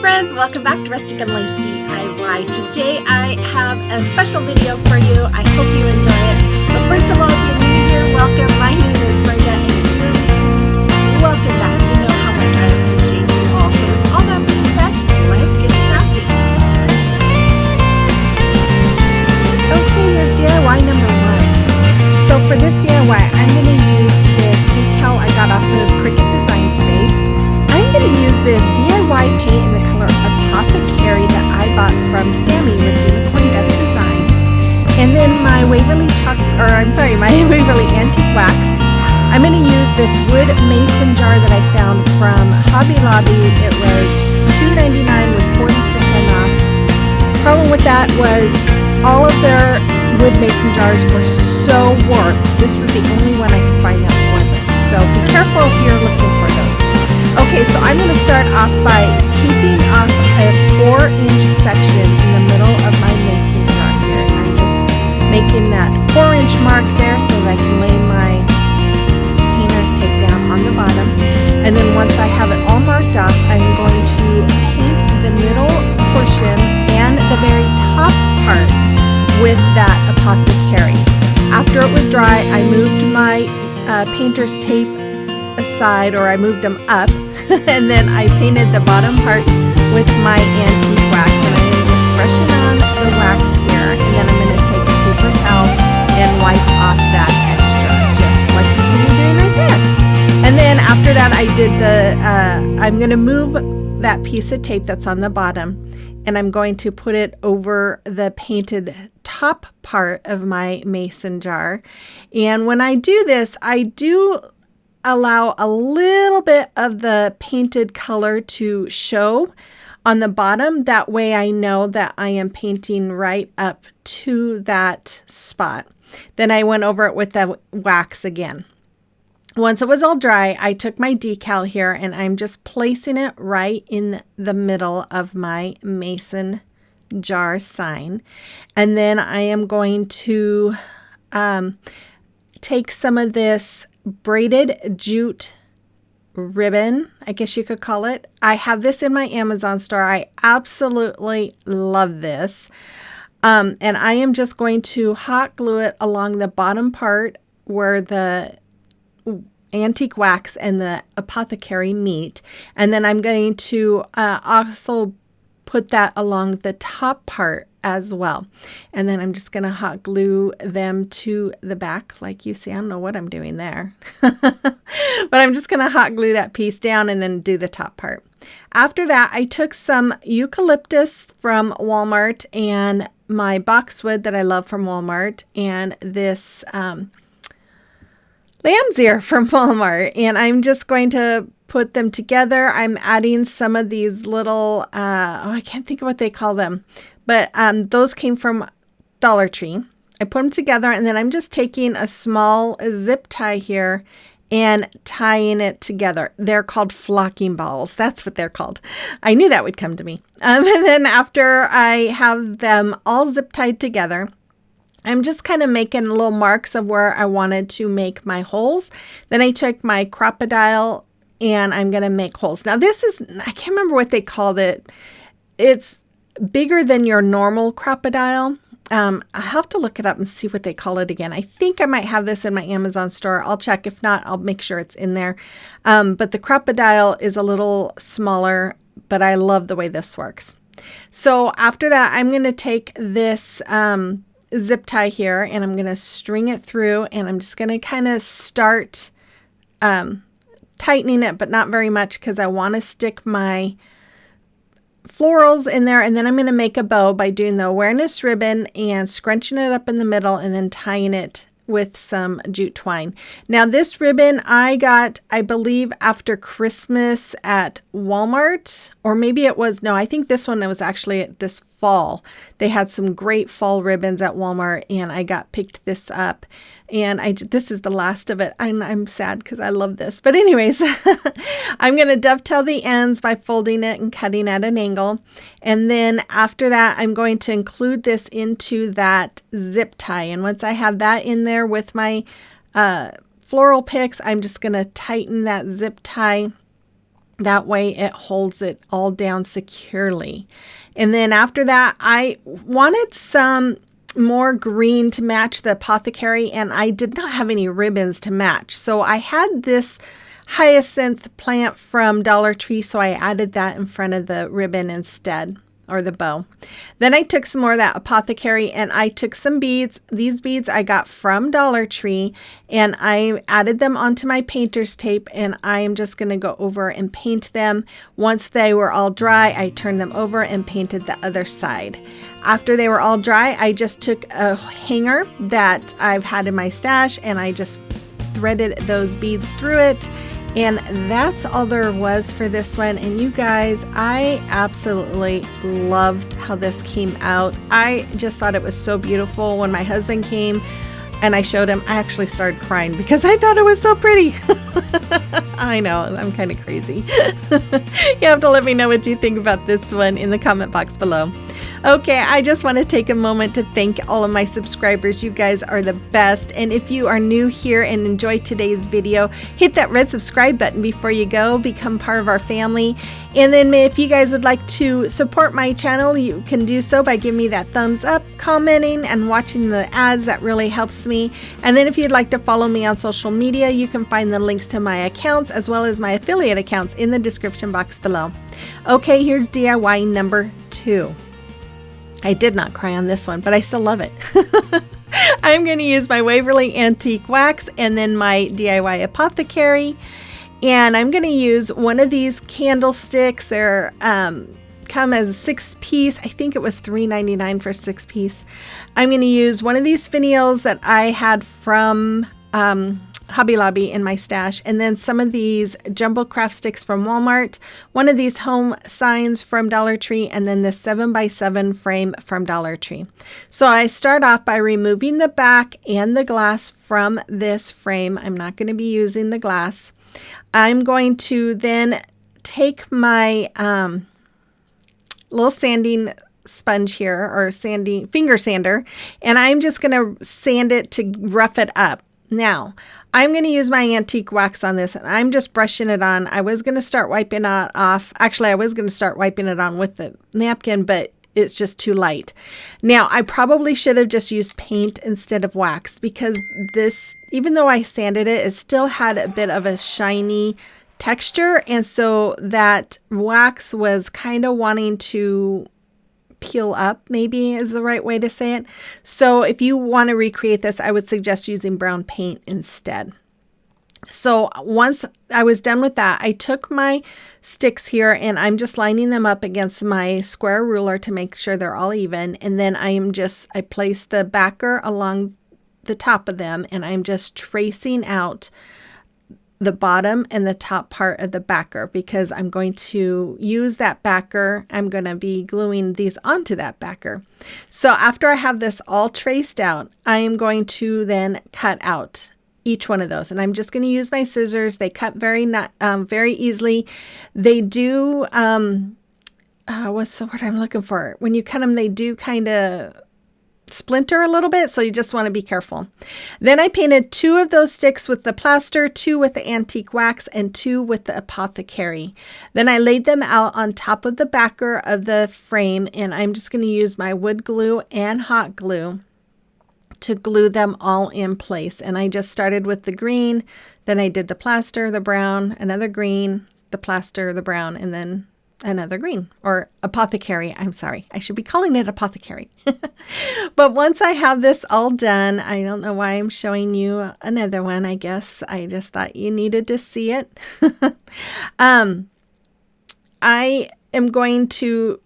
friends, welcome back to Rustic and Lace DIY. Today I have a special video for you. I hope you enjoy it. But first of all, if you're new here, welcome. My name is Brenda and if you're returning, welcome back. You know how much I appreciate you all. So with all that being said, let's get to crafting. Okay, here's DIY number 1. So for this DIY, I'm going to use this decal I got off of Cricut Design Space. I'm going to use this DIY paint in the color Apothecary that I bought from Sammy with Unicorn Dust Designs. And then my Waverly Waverly Antique Wax. I'm going to use this wood mason jar that I found from Hobby Lobby. It was $2.99 with 40% off. Problem with that was all of their wood mason jars were so warped. This was the only one I could find that wasn't. So be careful if you're looking for those. Okay, so I'm going to start off by taping off a 4-inch section in the middle of my mason jar here. And I'm just making that 4-inch mark there so that I can lay my painter's tape down on the bottom. And then once I have it all marked off, I'm going to paint the middle portion and the very top part with that Apothecary. After it was dry, I moved my painter's tape aside, or I moved them up, and then I painted the bottom part with my antique wax, and I'm going to just freshen on the wax here, and then I'm going to take a paper towel and wipe off that extra, just like you see me doing right there. And then after that, I did I'm going to move that piece of tape that's on the bottom, and I'm going to put it over the painted top part of my mason jar. And when I do this, I do allow a little bit of the painted color to show on the bottom. That way I know that I am painting right up to that spot. Then I went over it with the wax again. Once it was all dry, I took my decal here and I'm just placing it right in the middle of my mason jar sign. And then I am going to take some of this braided jute ribbon, I guess you could call it. I have this in my Amazon store. I absolutely love this. And I am just going to hot glue it along the bottom part where the antique wax and the Apothecary meet. And then I'm going to also put that along the top part as well. And then I'm just going to hot glue them to the back like you see. I don't know what I'm doing there. But I'm just going to hot glue that piece down and then do the top part. After that, I took some eucalyptus from Walmart and my boxwood that I love from Walmart and this lamb's ear from Walmart. And I'm just going to put them together. I'm adding some of these little, I can't think of what they call them, but those came from Dollar Tree. I put them together and then I'm just taking a small zip tie here and tying it together. They're called flocking balls. That's what they're called. I knew that would come to me. And then after I have them all zip tied together, I'm just kind of making little marks of where I wanted to make my holes. Then I took my crocodile and I'm going to make holes. Now this is, I can't remember what they called it. It's bigger than your normal crocodile. I'll have to look it up and see what they call it again. I think I might have this in my Amazon store. I'll check. If not, I'll make sure it's in there. But the crocodile is a little smaller, but I love the way this works. So after that, I'm going to take this zip tie here and I'm going to string it through and I'm just going to kind of start tightening it, but not very much because I want to stick my florals in there. And then I'm going to make a bow by doing the awareness ribbon and scrunching it up in the middle and then tying it with some jute twine. Now this ribbon I got, I believe, after Christmas at Walmart, or maybe it was, no, I think this one was actually this fall. They had some great fall ribbons at Walmart and I picked this up and this is the last of it. I'm sad because I love this. But anyways, I'm going to dovetail the ends by folding it and cutting at an angle. And then after that, I'm going to include this into that zip tie. And once I have that in there with my floral picks, I'm just going to tighten that zip tie That way it holds it all down securely. And then after that, I wanted some more green to match the Apothecary, and I did not have any ribbons to match. So I had this hyacinth plant from Dollar Tree, so I added that in front of the ribbon instead, or the bow. Then I took some more of that Apothecary, and I took some beads. These beads I got from Dollar Tree, and I added them onto my painter's tape, and I am just going to go over and paint them. Once they were all dry, I turned them over and painted the other side. After they were all dry, I just took a hanger that I've had in my stash, and I just threaded those beads through it. And that's all there was for this one. And you guys, I absolutely loved how this came out. I just thought it was so beautiful. When my husband came and I showed him, I actually started crying because I thought it was so pretty. I know, I'm kind of crazy. You have to let me know what you think about this one in the comment box below. Okay, I just want to take a moment to thank all of my subscribers. You guys are the best. And if you are new here and enjoyed today's video, hit that red subscribe button before you go. Become part of our family. And then if you guys would like to support my channel, you can do so by giving me that thumbs up, commenting, and watching the ads. That really helps me. And then if you'd like to follow me on social media, you can find the links to my accounts as well as my affiliate accounts in the description box below. Okay, here's DIY number 2. I did not cry on this one, but I still love it. I'm going to use my Waverly Antique Wax and then my DIY Apothecary. And I'm going to use one of these candlesticks. They're come as a 6-piece. I think it was $3.99 for a 6-piece. I'm going to use one of these Finials that I had from Hobby Lobby in my stash, and then some of these jumbo craft sticks from Walmart, one of these home signs from Dollar Tree, and then this 7x7 frame from Dollar Tree. So I start off by removing the back and the glass from this frame. I'm not going to be using the glass. I'm going to then take my little sanding sponge here, or finger sander, and I'm just going to sand it to rough it up. Now, I'm going to use my antique wax on this, and I'm just brushing it on. I was going to start wiping it off. Actually, I was going to start wiping it on with the napkin, but it's just too light. Now, I probably should have just used paint instead of wax, because this, even though I sanded it, it still had a bit of a shiny texture, and so that wax was kind of wanting to peel up, maybe is the right way to say it. So if you want to recreate this, I would suggest using brown paint instead. So once I was done with that, I took my sticks here and I'm just lining them up against my square ruler to make sure they're all even. And then I place the backer along the top of them, and I'm just tracing out the bottom and the top part of the backer, because I'm going to use that backer. I'm going to be gluing these onto that backer. So after I have this all traced out, I am going to then cut out each one of those, and I'm just going to use my scissors. They cut very easily. They do what's the word I'm looking for? When you cut them, they do kind of splinter a little bit, so you just want to be careful. Then I painted 2 of those sticks with the plaster, 2 with the antique wax, and 2 with the Apothecary. Then I laid them out on top of the backer of the frame, and I'm just going to use my wood glue and hot glue to glue them all in place. And I just started with the green, then I did the plaster, the brown, another green, the plaster, the brown, and then another green, or Apothecary. I'm sorry, I should be calling it Apothecary. But once I have this all done, I don't know why I'm showing you another one. I guess I just thought you needed to see it. I am going to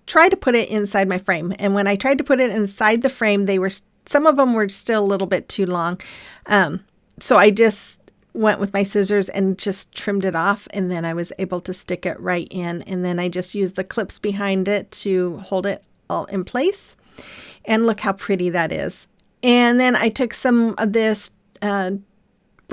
try to put it inside my frame. And when I tried to put it inside the frame, some of them were still a little bit too long. So I just went with my scissors and just trimmed it off, and then I was able to stick it right in, and then I just used the clips behind it to hold it all in place. And look how pretty that is. And then I took some of this Brenda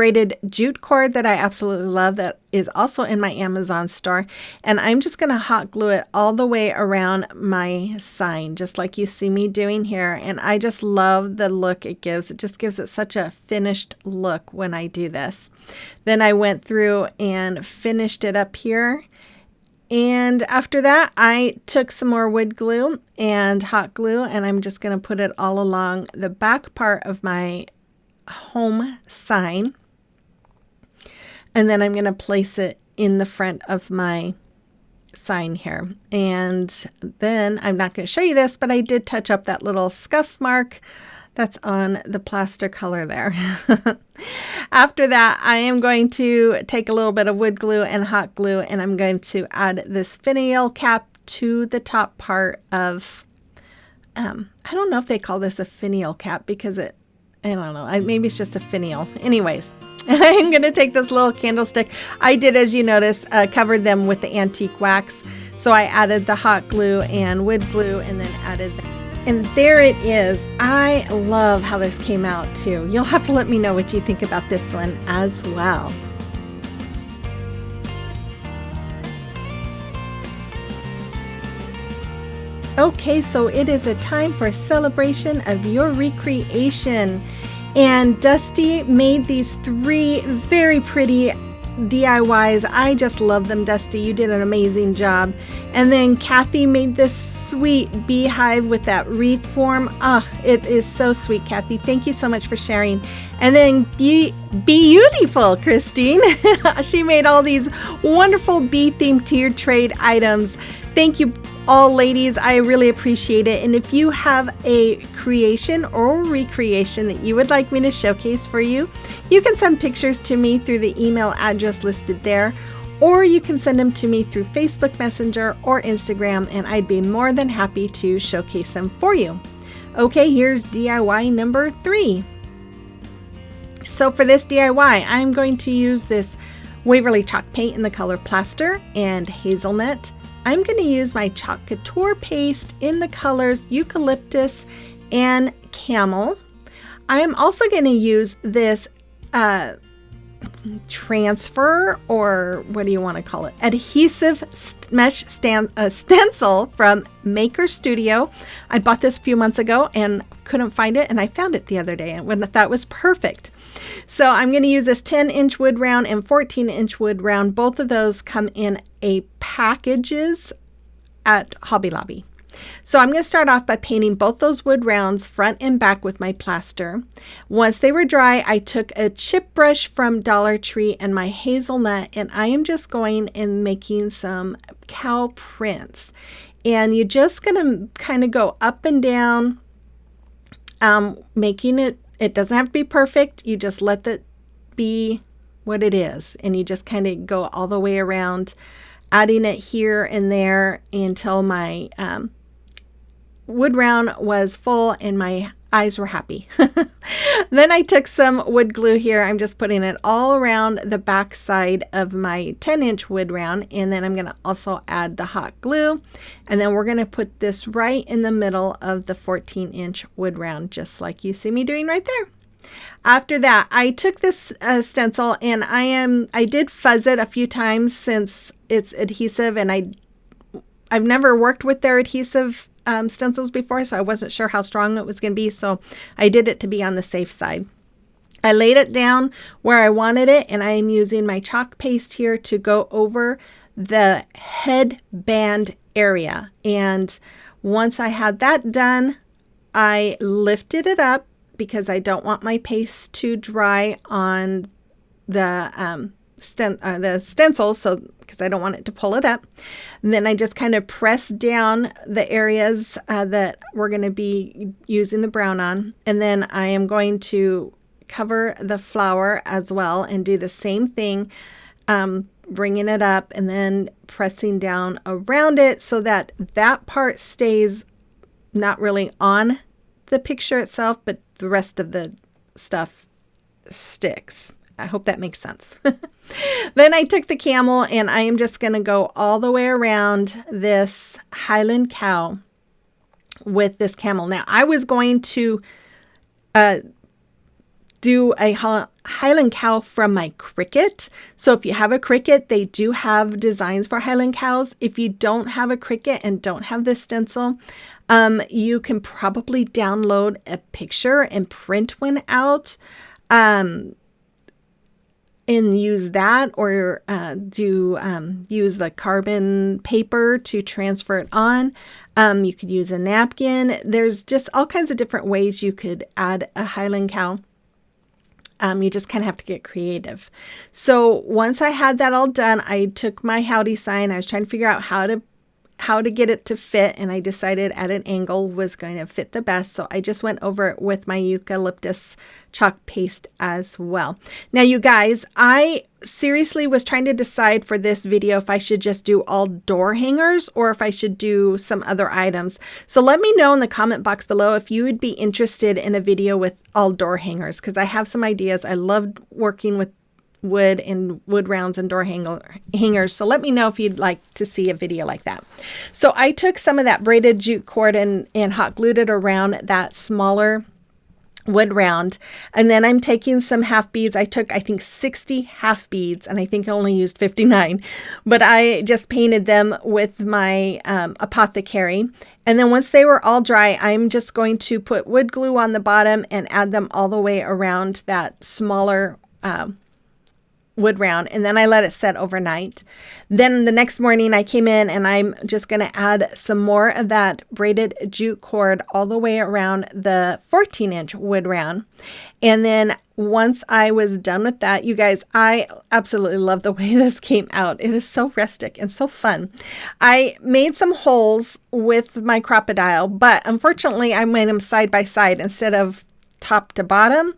braided jute cord that I absolutely love that is also in my Amazon store. And I'm just going to hot glue it all the way around my sign, just like you see me doing here. And I just love the look it gives. It just gives it such a finished look when I do this. Then I went through and finished it up here. And after that, I took some more wood glue and hot glue, and I'm just going to put it all along the back part of my home sign. And then I'm going to place it in the front of my sign here. And then I'm not going to show you this, but I did touch up that little scuff mark that's on the plaster color there. After that, I am going to take a little bit of wood glue and hot glue, and I'm going to add this finial cap to the top part of, I don't know if they call this a finial cap because I don't know, maybe it's just a finial. Anyways, I'm going to take this little candlestick. I did, as you notice, covered them with the antique wax. So I added the hot glue and wood glue and then added that. And there it is. I love how this came out too. You'll have to let me know what you think about this one as well. Okay, so it is a time for a celebration of your recreation. And Dusty made these 3 very pretty DIYs. I just love them, Dusty. You did an amazing job. And then Kathy made this sweet beehive with that wreath form. It is so sweet, Kathy. Thank you so much for sharing. And then beautiful Christine. She made all these wonderful bee-themed tiered trade items. Thank you all, ladies. I really appreciate it. And if you have a creation or recreation that you would like me to showcase for you, you can send pictures to me through the email address listed there, or you can send them to me through Facebook Messenger or Instagram, and I'd be more than happy to showcase them for you. Okay, here's DIY number 3. So for this DIY, I'm going to use this Waverly chalk paint in the color Plaster and Hazelnut. I'm going to use my Chalk Couture paste in the colors Eucalyptus and Camel. I am also going to use this transfer, or what do you want to call it, adhesive mesh stencil from Maker Studio. I bought this a few months ago and couldn't find it, and I found it the other day and that was perfect. So I'm going to use this 10-inch wood round and 14-inch wood round. Both of those come in a packages at Hobby Lobby. So I'm going to start off by painting both those wood rounds front and back with my plaster. Once they were dry, I took a chip brush from Dollar Tree and my hazelnut, and I am just going and making some cow prints. And you're just going to kind of go up and down, making it doesn't have to be perfect. You just let it be what it is. And you just kind of go all the way around, adding it here and there until my wood round was full and my eyes were happy. Then I took some wood glue here. I'm just putting it all around the back side of my 10-inch wood round, and then I'm going to also add the hot glue, and then we're going to put this right in the middle of the 14-inch wood round, just like you see me doing right there. After that, I took this stencil and I did fuzz it a few times since it's adhesive, and I've never worked with their adhesive stencils before, so I wasn't sure how strong it was going to be, so I did it to be on the safe side. I laid it down where I wanted it, and I am using my chalk paste here to go over the headband area. And once I had that done, I lifted it up because I don't want my paste to dry on the stencil, so because I don't want it to pull it up. And then I just kind of press down the areas that we're going to be using the brown on, and then I am going to cover the flower as well and do the same thing, bringing it up and then pressing down around it so that that part stays not really on the picture itself, but the rest of the stuff sticks. I hope that makes sense. Then I took the camel, and I am just going to go all the way around this Highland cow with this camel. Now, I was going to do a Highland Cow from my Cricut. So if you have a Cricut, they do have designs for Highland Cows. If you don't have a Cricut and don't have the stencil, you can probably download a picture and print one out and use that, or use the carbon paper to transfer it on. You could use a napkin. There's just all kinds of different ways you could add a Highland Cow. You just kind of have to get creative. So once I had that all done, I took my howdy sign. I was trying to figure out how to get it to fit, and I decided at an angle was going to fit the best. So I just went over it with my eucalyptus chalk paste as well. Now, you guys, I seriously was trying to decide for this video if I should just do all door hangers or if I should do some other items. So let me know in the comment box below if you would be interested in a video with all door hangers, because I have some ideas. I loved working with wood and wood rounds and door hangers. So let me know if you'd like to see a video like that. So I took some of that braided jute cord and hot glued it around that smaller wood round. And then I'm taking some half beads. I took, I think, 60 half beads, and I think I only used 59, but I just painted them with my Apothecary. And then once they were all dry, I'm just going to put wood glue on the bottom and add them all the way around that smaller wood round, and then I let it set overnight. Then the next morning I came in and I'm just going to add some more of that braided jute cord all the way around the 14-inch wood round. And then once I was done with that, you guys, I absolutely love the way this came out. It is so rustic and so fun. I made some holes with my crocodile, but unfortunately I made them side by side instead of top to bottom.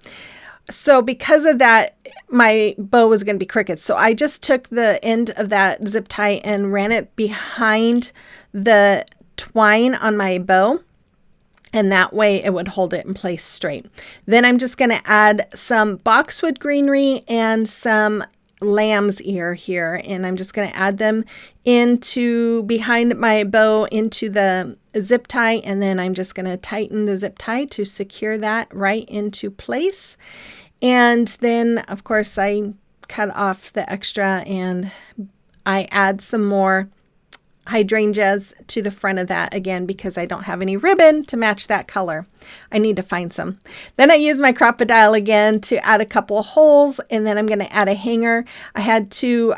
So because of that, my bow was going to be crooked. So I just took the end of that zip tie and ran it behind the twine on my bow. And that way it would hold it in place straight. Then I'm just going to add some boxwood greenery and some lamb's ear here. And I'm just going to add them into behind my bow into the zip tie. And then I'm just going to tighten the zip tie to secure that right into place. And then, of course, I cut off the extra and I add some more hydrangeas to the front of that again because I don't have any ribbon to match that color. I need to find some. Then I use my crocodile again to add a couple of holes, and then I'm going to add a hanger. I had to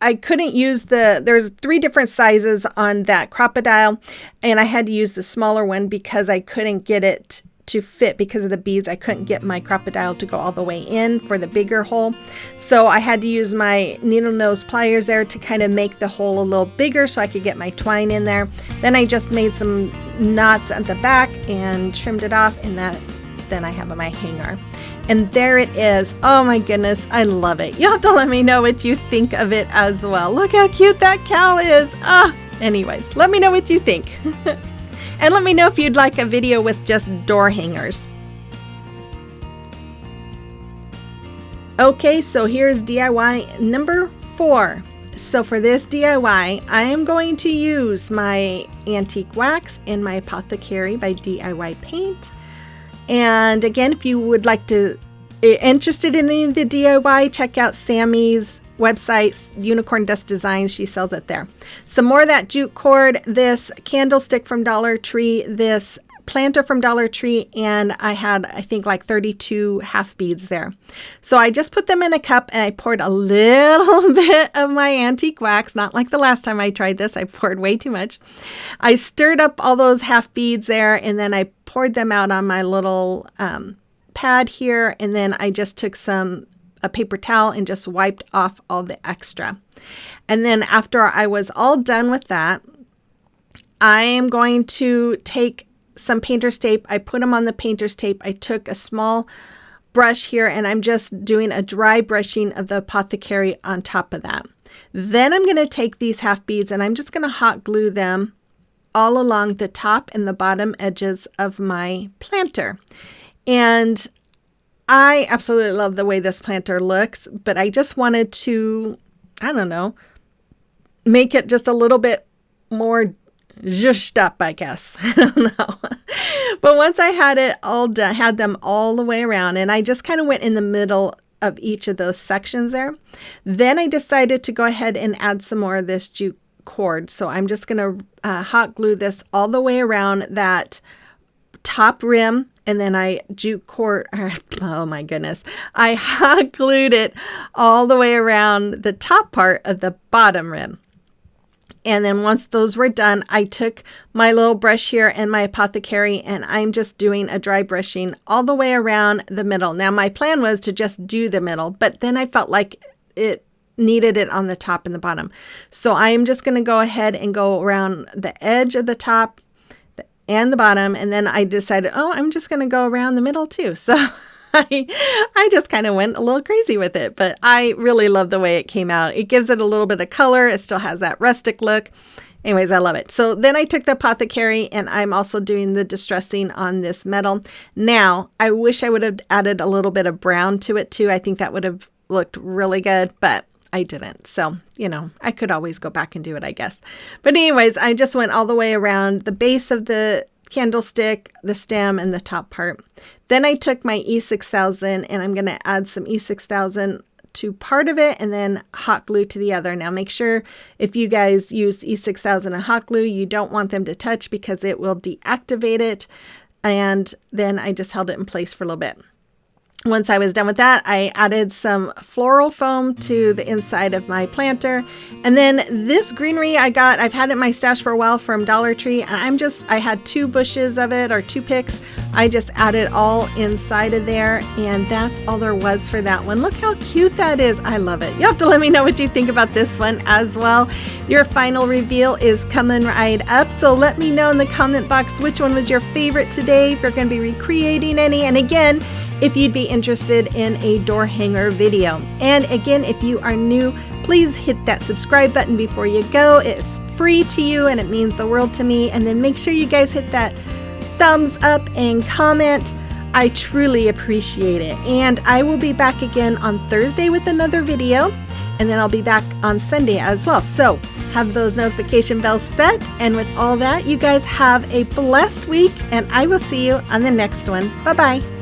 I couldn't use there's 3 different sizes on that crocodile, and I had to use the smaller one because I couldn't get it to fit because of the beads. I couldn't get my crocodile to go all the way in for the bigger hole. So I had to use my needle nose pliers there to kind of make the hole a little bigger so I could get my twine in there. Then I just made some knots at the back and trimmed it off, and then I have my hanger. And there it is. Oh my goodness, I love it. You'll have to let me know what you think of it as well. Look how cute that cow is. Anyways, let me know what you think. And let me know if you'd like a video with just door hangers. Okay, so here's DIY number 4. So for this DIY, I am going to use my antique wax and my Apothecary by DIY Paint. And again, if you would like to, interested in any of the DIY, check out Sammy's website, Unicorn Dust Designs. She sells it there. Some more of that jute cord, this candlestick from Dollar Tree, this planter from Dollar Tree, and I had, I think, like 32 half beads there. So I just put them in a cup and I poured a little bit of my antique wax, not like the last time I tried this. I poured way too much. I stirred up all those half beads there, and then I poured them out on my little pad here, and then I just took a paper towel and just wiped off all the extra. And then after I was all done with that, I am going to take some painter's tape. I put them on the painter's tape. I took a small brush here and I'm just doing a dry brushing of the Apothecary on top of that. Then I'm going to take these half beads and I'm just going to hot glue them all along the top and the bottom edges of my planter. And I absolutely love the way this planter looks, but I just wanted to, I don't know, make it just a little bit more zhushed up, I guess. I don't know. But once I had it all done, had them all the way around, and I just kind of went in the middle of each of those sections there, then I decided to go ahead and add some more of this jute cord. So I'm just going to hot glue this all the way around that top rim, and then I jute cord, oh my goodness, I hot glued it all the way around the top part of the bottom rim. And then once those were done, I took my little brush here and my Apothecary, and I'm just doing a dry brushing all the way around the middle. Now my plan was to just do the middle, but then I felt like it needed it on the top and the bottom. So I'm just going to go ahead and go around the edge of the top and the bottom. And then I decided, oh, I'm just going to go around the middle too. So I just kind of went a little crazy with it, but I really love the way it came out. It gives it a little bit of color. It still has that rustic look. Anyways, I love it. So then I took the Apothecary, and I'm also doing the distressing on this metal. Now, I wish I would have added a little bit of brown to it too. I think that would have looked really good, but I didn't. So, I could always go back and do it, I guess. But anyways, I just went all the way around the base of the candlestick, the stem, and the top part. Then I took my E6000, and I'm going to add some E6000 to part of it and then hot glue to the other. Now make sure if you guys use E6000 and hot glue, you don't want them to touch because it will deactivate it. And then I just held it in place for a little bit. Once I was done with that, I added some floral foam to the inside of my planter. And then this greenery I've had it in my stash for a while from Dollar Tree, and I had 2 bushes of it, or 2 picks. I just added all inside of there, and that's all there was for that one. Look how cute that is. I love it. You have to let me know what you think about this one as well. Your final reveal is coming right up, so let me know in the comment box which one was your favorite today, if you're going to be recreating any. And again, if you'd be interested in a door hanger video. And again, if you are new, please hit that subscribe button before you go. It's free to you and it means the world to me. And then make sure you guys hit that thumbs up and comment. I truly appreciate it. And I will be back again on Thursday with another video. And then I'll be back on Sunday as well. So have those notification bells set. And with all that, you guys have a blessed week. And I will see you on the next one. Bye-bye.